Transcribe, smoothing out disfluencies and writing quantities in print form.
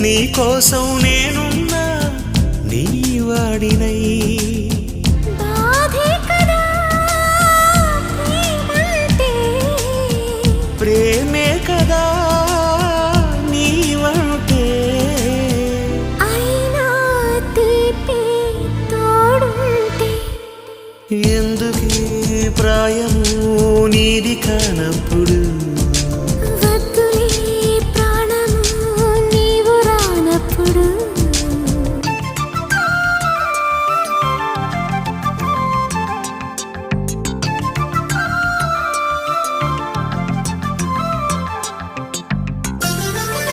నీ కోసం నేనున్నా నీ వాడినై ప్రేమే కదా నీవంటే ఎందుకీ ప్రాయము నీది కానప్పుడు